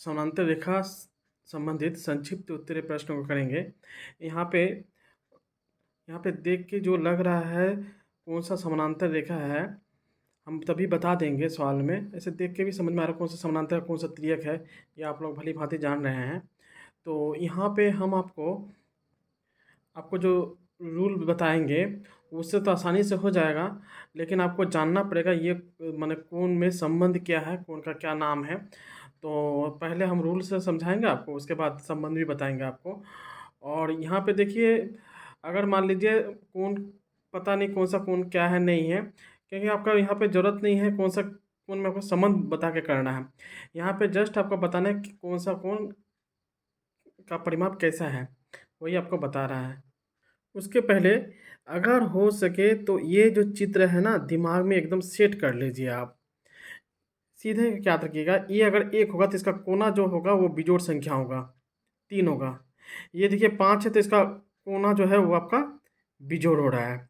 समानांतर रेखा संबंधित संक्षिप्त उत्तरीय प्रश्न को करेंगे। यहाँ पे यहाँ पे देख के जो लग रहा है कौन सा समानांतर रेखा है, हम तभी बता देंगे सवाल में। ऐसे देख के भी समझ में आ रहा है कौन सा समानांतर है, कौन सा तिर्यक है, ये आप लोग भली भांति जान रहे हैं। तो यहाँ पे हम आपको जो रूल बताएंगे उससे तो आसानी से हो जाएगा, लेकिन आपको जानना पड़ेगा ये माने कौन में संबंध क्या है, कौन का क्या नाम है। तो पहले हम रूल से समझाएंगे आपको, उसके बाद संबंध भी बताएंगे आपको। और यहाँ पे देखिए, अगर मान लीजिए कौन पता नहीं कौन सा कौन क्या है नहीं है, क्योंकि आपका यहाँ पे ज़रूरत नहीं है कौन सा कौन में आपको संबंध बता के करना है। यहाँ पे जस्ट आपको बताना है कि कौन सा कौन का परिमाप कैसा है, वही आपको बता रहा है। उसके पहले अगर हो सके तो ये जो चित्र है ना, दिमाग में एकदम सेट कर लीजिए आप। सीधे याद रखिएगा, ये अगर एक होगा तो इसका कोना जो होगा वो बिजोड़ संख्या होगा, 3 होगा। ये देखिए 5 है तो इसका कोना जो है वो आपका बिजोड़ हो रहा है,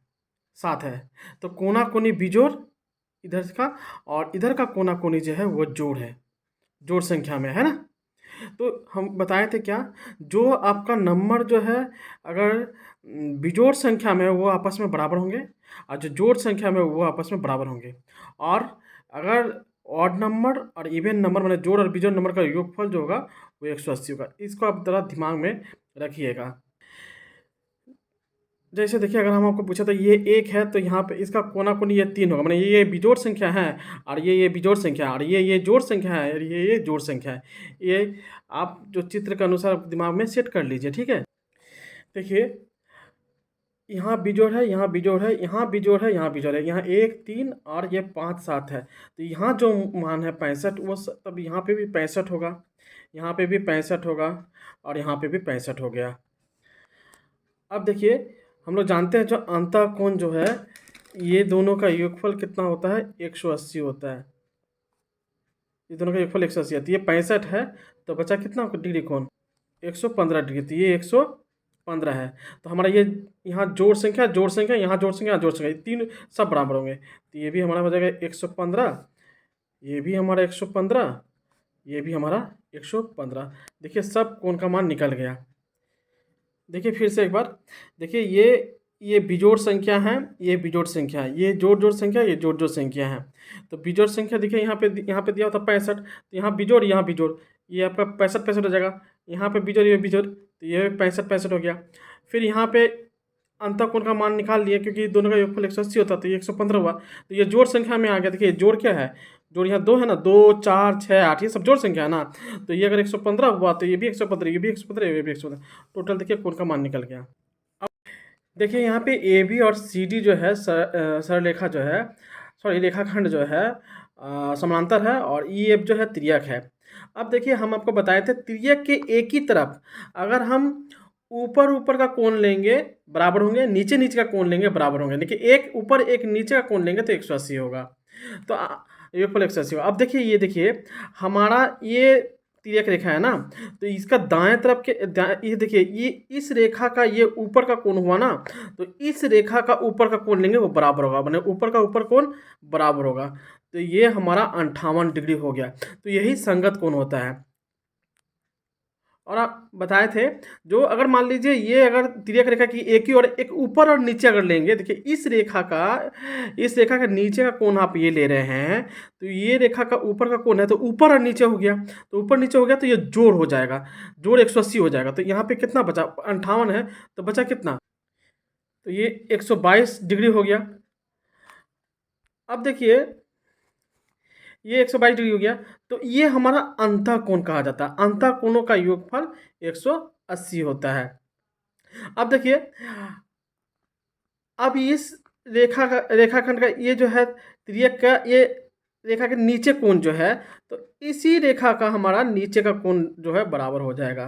7 है। तो कोना कोनी बिजोड़ इधर का, और इधर का कोना कोनी जो है वो जोड़ है, जोड़ संख्या में है ना। तो हम बताए थे क्या, जो आपका नंबर जो है अगर बिजोड़ संख्या में वो आपस में बराबर होंगे, और जो जोड़ संख्या में वो आपस में बराबर होंगे। और अगर ऑड नंबर और इवन नंबर माने जोड़ और बिजोड़ नंबर का योगफल जो होगा वो 180 होगा। इसको आप ज़रा दिमाग में रखिएगा। जैसे देखिए, अगर हम आपको पूछा तो ये 1 है तो यहाँ पे इसका कोना कोनी ये 3 होगा, माने ये बिजोड़ संख्या है, और ये बिजोड़ संख्या है, और ये जोड़ संख्या है, और ये जोड़ संख्या है। ये आप जो चित्र के अनुसार दिमाग में सेट कर लीजिए, ठीक है। देखिए, यहाँ बिजोड़ है, यहाँ बिजोड़ है, यहाँ बिजोड़ है, यहाँ बिजोड़ है, यहाँ 1 3 और ये 5 7 है। तो यहाँ जो मान है 65, वो तब यहाँ पे भी 65 होगा, यहाँ पे भी 65 होगा, और यहाँ पे भी 65 हो गया। अब देखिए, हम लोग जानते हैं जो अंतःकोण जो है, ये दोनों का योगफल कितना होता है, 180 होता है। ये दोनों का योगफल 180 है, तो ये 65 है, तो बचा कितना डिग्री कोण, 115 डिग्री। तो ये 115 है। तो हमारा ये यहाँ जोड़ संख्या, जोड़ संख्या, यहाँ जोड़ संख्या, यहाँ जोड़ संख्या, ये तीन सब बराबर होंगे। तो ये भी हमारा हो जाएगा 115, ये भी हमारा 115, ये भी हमारा 115। देखिए सब कोण का मान निकल गया। देखिए फिर से एक बार देखिए, ये बिजोड़ संख्या है, ये बिजोड़ संख्या है, ये जोड़ संख्या, ये जोड़ संख्या है। तो बिजोड़ संख्या देखिए यहाँ पे दिया होता 65, तो यहाँ बिजोड़, यहाँ बिजोड़, ये आपका 65 हो जाएगा। यहाँ पे बिजोड़, ये बिजोड़, तो ये 65 हो गया। फिर यहाँ पे अंतःकोण का मान निकाल लिया, क्योंकि दोनों का योगफल 180 होता है, तो ये 115 हुआ। तो ये जोड़ संख्या में आ गया। देखिए जोड़ क्या है, जोड़ यहाँ 2 है ना, 2 4 6 8, ये सब जोड़ संख्या है ना। तो ये अगर 115 हुआ तो ये भी 115, ये भी 115, ये भी 115, टोटल देखिए कोण का मान निकल गया। अब देखिए यहाँ पे ए बी और सी डी जो है सरलेखा जो है, सॉरी रेखाखंड जो है समानांतर है, और ई एफ जो है तिर्यक है। अब देखिए, हम आपको बताए थे तिर्यक के एक ही तरफ अगर हम ऊपर ऊपर का कोण लेंगे बराबर होंगे, नीचे नीचे का कोण लेंगे बराबर होंगे। देखिए एक ऊपर एक नीचे का कोण लेंगे तो 180 होगा। तो योगफल 180 होगा। अब देखिए, ये देखिए हमारा ये तिर्यक रेखा है ना, तो इसका दाएं तरफ के ये देखिए, ये इस रेखा का ये ऊपर का कोण हुआ ना, तो इस रेखा का ऊपर का कोण लेंगे वो बराबर होगा, माने ऊपर का ऊपर कोण बराबर होगा। तो ये हमारा 58 डिग्री हो गया। तो यही संगत कोण होता है। और आप बताए थे, जो अगर मान लीजिए ये अगर तिर्यक रेखा की एक ही और एक ऊपर और नीचे अगर लेंगे, देखिए इस रेखा का नीचे का कोण आप ये ले रहे हैं, तो ये रेखा का ऊपर का कोण है, तो ऊपर और नीचे हो गया, तो ऊपर नीचे हो गया तो ये जोड़ हो जाएगा, जोड़ 180 हो जाएगा। तो यहाँ पे कितना बचा, 58 है, तो बचा कितना, तो ये 122 डिग्री हो गया। अब देखिए ये 122 डिग्री हो गया, तो ये हमारा अंतःकोण कहा जाता है। अंतःकोणों का योगफल 180 होता है। अब देखिए, अब इस रेखाखंड का ये जो है तिर्यक का, ये रेखा के नीचे कोण जो है, तो इसी रेखा का हमारा नीचे का कोण जो है बराबर हो जाएगा।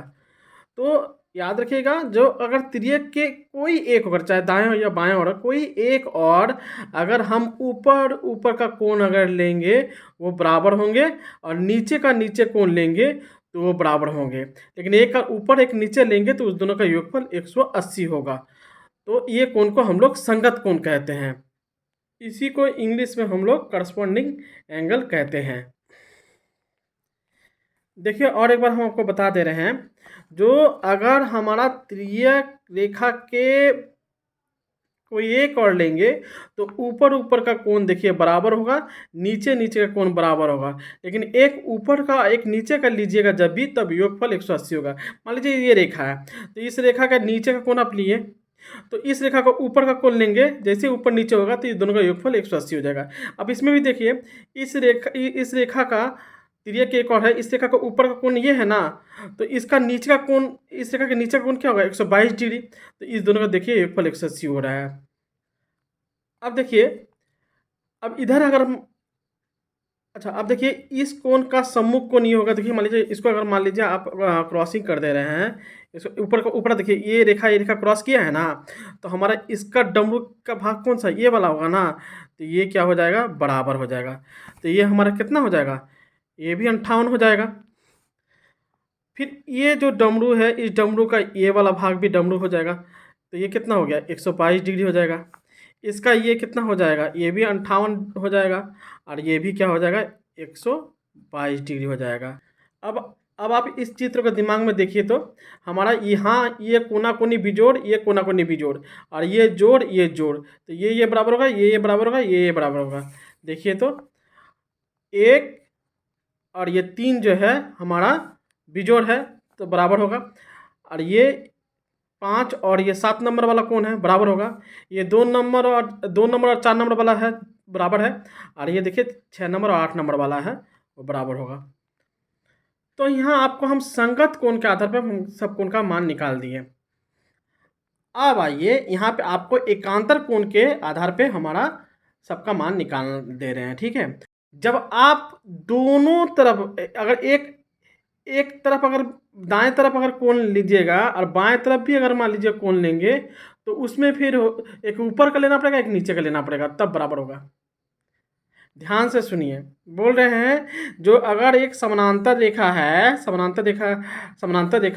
तो याद रखिएगा, जो अगर तिर्यक के कोई एक अगर चाहे दाएं हो या बाएं हो, कोई एक और अगर हम ऊपर ऊपर का कोण अगर लेंगे वो बराबर होंगे, और नीचे का नीचे कोण लेंगे तो वो बराबर होंगे। लेकिन एक का ऊपर एक नीचे लेंगे तो उस दोनों का योगफल 180 होगा। तो ये कोण को हम लोग संगत कोण कहते हैं। इसी को इंग्लिश में हम लोग करस्पॉन्डिंग एंगल कहते हैं। देखिए और एक बार हम आपको बता दे रहे हैं, जो अगर हमारा तिर्यक रेखा के कोई एक और लेंगे तो ऊपर-ऊपर का कोण देखिए बराबर होगा, नीचे-नीचे का कोण बराबर होगा। लेकिन एक ऊपर का एक नीचे का लीजिएगा जब भी तब योगफल 180 होगा। मान लीजिए ये रेखा है, तो इस रेखा का नीचे का कोण आप लिए, तो इस रेखा का ऊपर का कोण लेंगे, जैसे ऊपर नीचे होगा तो ये दोनों का योगफल 180 हो जाएगा। अब इसमें भी देखिए इस रेखा का तिर्यक एक और है, इस रेखा का ऊपर का कोण ये है ना, तो इसका नीचे का कोण इस रेखा के नीचे का कोण क्या होगा 122 डिग्री। तो इस दोनों का देखिए योगफल 180 हो रहा है। अब देखिए, अब इधर अगर हम अच्छा अब देखिए इस कोण का सम्मुख कोण ये होगा। देखिए मान लीजिए इसको अगर मान लीजिए आप क्रॉसिंग कर दे रहे हैं, इसको ऊपर देखिए ये रेखा क्रॉस किया है ना, तो हमारा इसका डमरू का भाग कौन सा ये वाला होगा ना, तो ये क्या हो जाएगा बराबर हो जाएगा। तो ये हमारा कितना हो जाएगा, ये भी 58 हो जाएगा। फिर ये जो डमरू है इस डमरू का ये वाला भाग भी डमरू हो जाएगा, तो ये कितना हो गया 122 डिग्री हो जाएगा। इसका ये कितना हो जाएगा, ये भी 58 हो जाएगा, और ये भी क्या हो जाएगा 122 डिग्री हो जाएगा। अब आप इस चित्र को दिमाग में देखिए तो हमारा यहाँ ये कोना कोनी बिजोड़, ये कोना कोनी बिजोड़, और ये जोड़, तो ये बराबर होगा, ये बराबर होगा, ये बराबर होगा। देखिए तो एक और ये 3 जो है हमारा बिजोड़ है तो बराबर होगा, और ये 5 और ये 7 नंबर वाला कौन है बराबर होगा। ये 2 नंबर और 4 नंबर वाला है बराबर है, और ये देखिए 6 नंबर और 8 नंबर वाला है वो बराबर होगा। तो यहाँ आपको हम संगत कोण के आधार पर हम सब कोण का मान निकाल दिए। अब आइए यहाँ पे आपको एकांतर कोण के आधार पे हमारा सबका मान निकाल दे रहे हैं, ठीक है। जब आप दोनों तरफ अगर एक तरफ अगर दाएं तरफ अगर कोण लीजिएगा और बाएं तरफ भी अगर मान लीजिए कोण लेंगे, तो उसमें फिर एक ऊपर का लेना पड़ेगा, एक नीचे का लेना पड़ेगा, तब बराबर होगा। ध्यान से सुनिए, बोल रहे हैं जो अगर एक समानांतर रेखा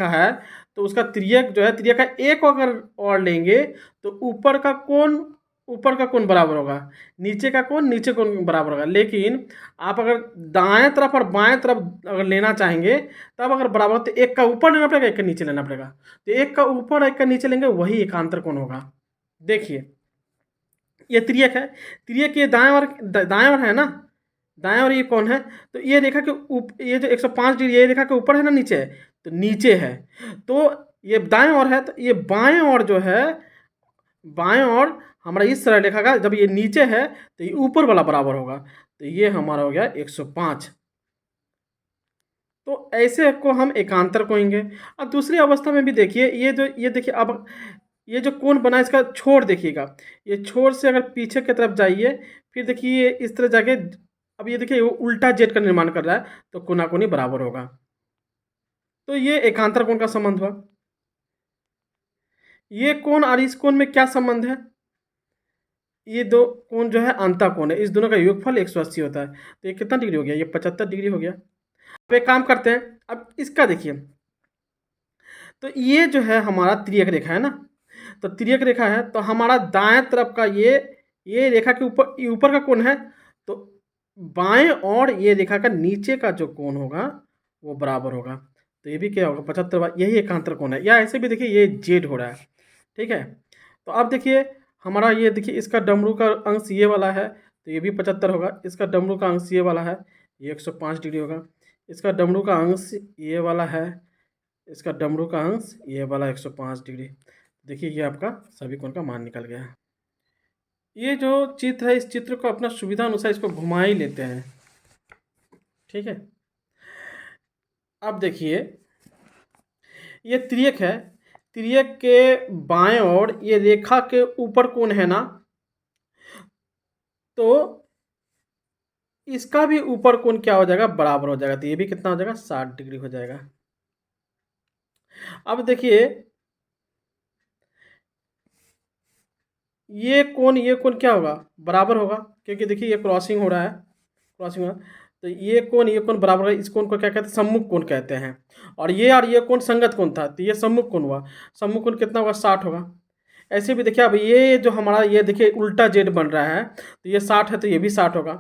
है तो उसका तिर्यक जो है तिर्यक का एक अगर और लेंगे तो ऊपर का कोण बराबर होगा, नीचे कोण बराबर होगा। लेकिन आप अगर दाएं तरफ और बाएं तरफ अगर लेना चाहेंगे तब अगर बराबर तो एक का ऊपर लेना पड़ेगा, एक का नीचे लेना पड़ेगा। तो एक का ऊपर एक का नीचे लेंगे वही एकांतर कोण होगा। देखिए ये तिर्यक है, तिर्यक ये दाएं और है ना, दाएं और ये कौन है, तो ये रेखा के ये जो 105 डिग्री ये रेखा के ऊपर है ना नीचे है, तो नीचे है। तो ये दाएं और है तो ये बाएं और जो है बाएं और हमारा इस सरल रेखा का जब ये नीचे है तो ये ऊपर वाला बराबर होगा, तो ये हमारा हो गया 105। तो ऐसे को हम एकांतर कहेंगे। अब दूसरी अवस्था में भी देखिए ये देखिए अब ये जो कोण बना इसका छोर देखिएगा, ये छोर से अगर पीछे की तरफ जाइए फिर देखिए इस तरह जाके अब ये देखिए वो उल्टा जेड का निर्माण कर रहा है, तो कोनाकोनी बराबर होगा। तो ये एकांतर कोण का संबंध हुआ। ये कोण और इस कोण में क्या संबंध है, ये दो कोण जो है अंतःकोण है, इस दोनों का योगफल 180 होता है। तो ये कितना डिग्री हो गया, ये 75 डिग्री हो गया। अब एक काम करते हैं, अब इसका देखिए, तो ये जो है हमारा तिर्यक रेखा है ना, तो तिर्यक रेखा है तो हमारा दाएं तरफ का ये रेखा के ऊपर का कोण है, तो बाएं और ये रेखा का नीचे का जो कोण होगा वो बराबर होगा। तो ये भी क्या होगा 75, यही एकांतर कोण है। या ऐसे भी देखिए ये जेड हो रहा है, ठीक है। तो अब देखिए हमारा ये देखिए इसका डमरू का अंश ये वाला है, तो ये भी 75 होगा। इसका डमरू का अंश ये वाला है, ये 105 डिग्री होगा। इसका डमरू का अंश ये वाला है, इसका डमरू का अंश ये वाला 105 डिग्री। देखिए ये आपका सभी कोण का मान निकल गया है। ये जो चित्र है इस चित्र को अपना सुविधा अनुसार इसको घुमा ही लेते हैं, ठीक है। अब देखिए ये तिर्यक है, तिर्यक के बाएं ओर ये रेखा के ऊपर कोण है ना, तो इसका भी ऊपर कोण क्या हो जाएगा बराबर हो जाएगा। तो ये भी कितना हो जाएगा 60 डिग्री हो जाएगा। अब देखिए ये कोण क्या होगा बराबर होगा, क्योंकि देखिए ये क्रॉसिंग हो रहा है, क्रॉसिंग हो रहा है। तो ये कोण बराबर है, इस कोण को क्या कहते हैं सम्मुख कोण कहते हैं। और ये कोण संगत कोण था, तो ये सम्मुख कोण हुआ। सम्मुख कोण कितना होगा 60 होगा। ऐसे भी देखिए अब ये जो हमारा ये देखिए उल्टा जेड बन रहा है, तो ये 60 है तो ये भी 60 होगा।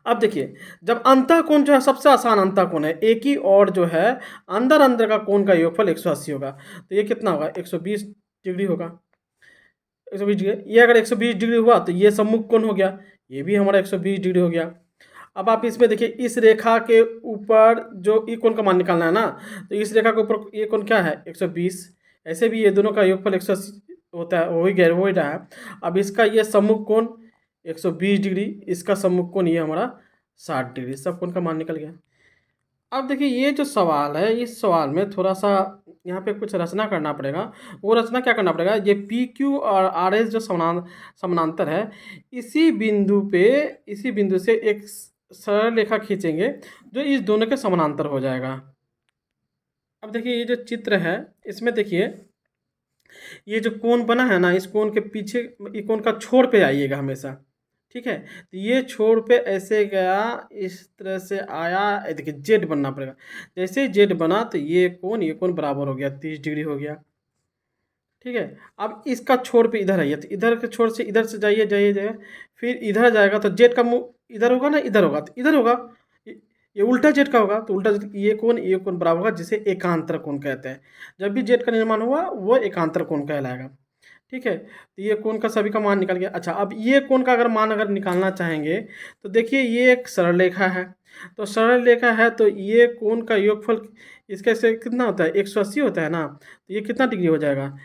अब देखिए, जब अंतः कोण जो है सबसे आसान अंतः कोण है, एक ही और जो है अंदर-अंदर का कोण का योगफल 180 होगा। तो ये कितना होगा? 120 डिग्री होगा। 120 डिग्री, ये अगर 120 डिग्री हुआ तो ये सम्मुख कोण हो गया, ये भी हमारा 120 डिग्री हो गया। अब आप इसमें देखिए, इस रेखा के ऊपर जो ई कोण का मान निकालना है ना, तो इस रेखा के ऊपर ये कोण क्या है? 120। ऐसे भी ये दोनों का योगफल 180 होता है, हो ही रहा है। अब इसका ये सम्मुख कोण 120 डिग्री, इसका सम्मुख कोण ये हमारा 60 डिग्री, सब कोण का मान निकल गया। अब देखिए, ये जो सवाल है, इस सवाल में थोड़ा-सा यहाँ पे कुछ रचना करना पड़ेगा। वो रचना क्या करना पड़ेगा? ये पी क्यू और आर एस जो समानांतर है, इसी बिंदु से एक सरल रेखा खींचेंगे जो इस दोनों के समानांतर हो जाएगा। अब देखिए, ये जो चित्र है, इसमें देखिए, ये जो कोण बना है ना, इस कोण के पीछे, ये कोण का छोर पे आइएगा हमेशा, ठीक है? तो ये छोर पे ऐसे गया, इस तरह से आया, ये देखिए जेड बनना पड़ेगा। जैसे ही जेड बना तो ये कोण बराबर हो गया, 30 डिग्री हो गया, ठीक है? अब इसका छोर पे इधर आइए, तो इधर के छोर से इधर से जाइए, फिर इधर जाएगा तो जेड का मुँह इधर होगा ना, इधर होगा तो इधर होगा। ये ये उल्टा जेड का होगा, तो उल्टा जेड, ये कोण बराबर होगा, जिसे एकांतर कोण कहते हैं। जब भी जेड का निर्माण हुआ वो एकांतर कोण कहलाएगा, ठीक है? तो ये कोण का सभी का मान निकल गया। अच्छा, अब ये कोण का अगर मान अगर निकालना चाहेंगे, तो देखिए ये एक सरल रेखा है, तो सरल रेखा है तो ये कोण का योगफल इसका से कितना होता है? 180 होता है ना, तो ये कितना डिग्री हो जाएगा?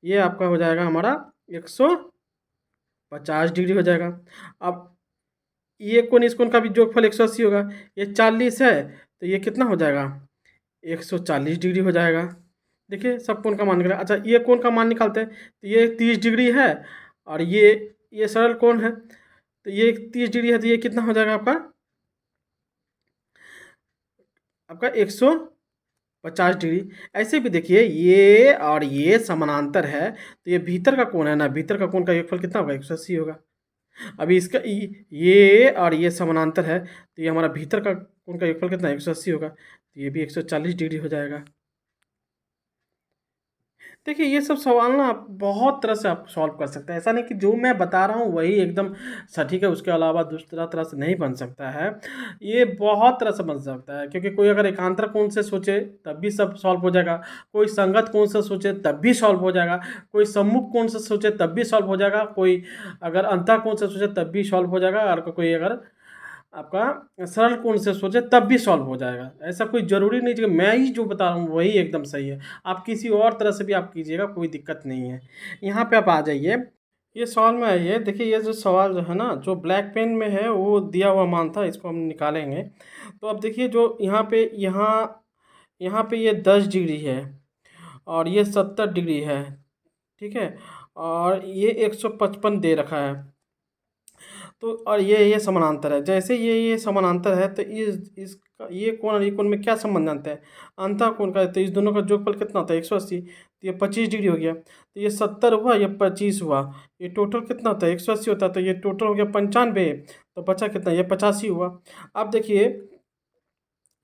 ये आपका हो जाएगा हमारा 150 डिग्री हो जाएगा। अब ये कोण, इस कोण का भी योगफल 180 होगा, ये 40 है, तो ये कितना हो जाएगा? 140 डिग्री हो जाएगा। देखिए, सब कोण का मान निकला। अच्छा, ये कोण का मान निकालते हैं, तो ये 30 डिग्री है, और ये सरल कोण है, तो ये 30 डिग्री है, तो ये कितना हो जाएगा आपका? आपका 150 डिग्री। ऐसे भी देखिए, ये और ये समानांतर है, तो ये भीतर का कोण है ना, भीतर का कोण का योगफल कितना होगा? 180 होगा। अभी इसका ये और ये समानांतर है, तो ये हमारा भीतर का कोण का योगफल कितना है? 180 होगा, तो ये भी 140 डिग्री हो जाएगा। देखिए, ये सब सवाल ना आप बहुत तरह से आप सॉल्व कर सकते हैं। ऐसा नहीं कि जो मैं बता रहा हूँ वही एकदम सटीक है, उसके अलावा दूसरा तरह से नहीं बन सकता है। ये बहुत तरह से बन सकता है, क्योंकि कोई अगर एकांतर कोण से सोचे तब भी सब सॉल्व हो जाएगा, कोई संगत कोण से सोचे तब भी सॉल्व हो जाएगा, कोई सम्मुख कोण से सोचे तब भी सॉल्व हो जाएगा, कोई अगर अंतः कोण से सोचे तब भी सॉल्व हो जाएगा, और कोई अगर आपका सरल कोण से सोचे तब भी सॉल्व हो जाएगा। ऐसा कोई ज़रूरी नहीं है कि मैं ही जो बता रहा हूँ वही एकदम सही है। आप किसी और तरह से भी आप कीजिएगा, कोई दिक्कत नहीं है। यहाँ पे आप आ जाइए, ये सवाल में आइए। देखिए, ये जो सवाल जो है ना, जो ब्लैक पेन में है वो दिया हुआ मान था, इसको हम निकालेंगे। तो अब देखिए, जो यहाँ पे ये 10 डिग्री है और ये 70 डिग्री है, ठीक है? और ये 155 दे रखा है। तो और ये समानांतर है। जैसे ये समानांतर है, तो इसका ये कोण और ये कोण में क्या संबंध जानते हैं? अंतः कोण का है, तो इस दोनों का जोगफल कितना होता है? 180, तो ये 25 डिग्री हो गया। तो ये 70 हुआ, ये 25 हुआ, ये टोटल कितना होता है? 180 होता है, तो ये टोटल हो गया 95, तो बचा कितना? ये 85 हुआ। अब देखिए,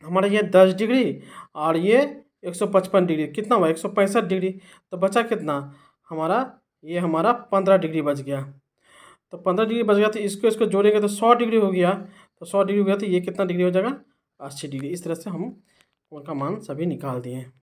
हमारा ये 10 डिग्री और ये 155 डिग्री, कितना हुआ? 165 डिग्री। तो बचा कितना हमारा? ये हमारा 15 डिग्री बच गया। तो 15 डिग्री बच गया, तो इसको इसको जोड़ेंगे तो 100 डिग्री हो गया। तो 100 डिग्री हो गया, तो ये कितना डिग्री हो जाएगा? 80 डिग्री। इस तरह से हम कोण का मान सभी निकाल दिए।